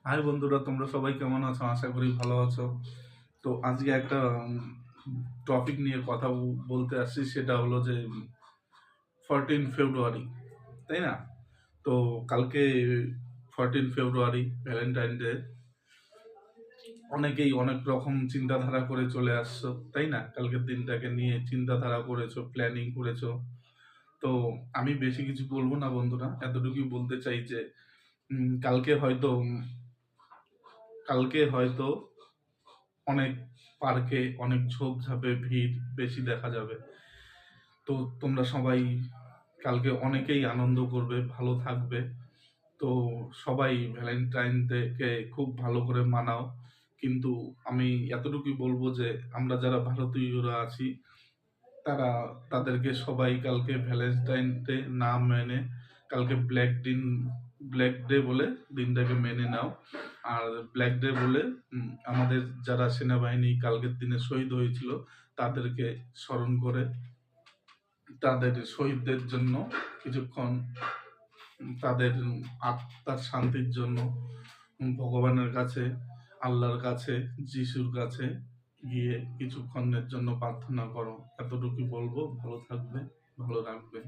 High বন্ধুরা, তোমরা সবাই কেমন আছো? আশা করি ভালো আছো। তো আজকে একটা টপিক নিয়ে কথা বলতে আসছি, সেটা হলো যে 14 ফেব্রুয়ারি, তাই না? তো কালকে 14 ফেব্রুয়ারি, ভ্যালেন্টাইন ডে। অনেকেই অনেক রকম চিন্তাধারা করে চলে আসছো, তাই না? কালকের দিনটাকে নিয়ে চিন্তাধারা করেছো, প্ল্যানিং করেছো। তো আমি বেশি কিছু বলবো না বন্ধুরা, এতটুকুই বলতে চাই যে কালকে হয়তো অনেক পার্কে অনেক ঝোপঝাপে ভিড় বেশি দেখা যাবে। তো তোমরা সবাই কালকে অনেকেই আনন্দ করবে, ভালো থাকবে। তো সবাই ভ্যালেন্টাইন ডেকে খুব ভালো করে মানাও। কিন্তু আমি এতটুকুই বলবো যে আমরা যারা ভারতীয়রা আছি, তারা তাদেরকে সবাই কালকে ভ্যালেন্টাইন ডে না মেনে কালকে ব্ল্যাক ডে বলে দিনটাকে মেনে নাও। আর ব্ল্যাক ডে বলে আমাদের যারা সেনাবাহিনী কালকের দিনে শহীদ হয়েছিল তাদেরকে স্মরণ করে তাদের শহীদদের জন্য কিছুক্ষণ তাদের আত্মার শান্তির জন্য ভগবানের কাছে, আল্লাহর কাছে, যিশুর কাছে গিয়ে কিছুক্ষণের জন্য প্রার্থনা করো। এতটুকু বলবো। ভালো থাকবে, ভালো রাখবে।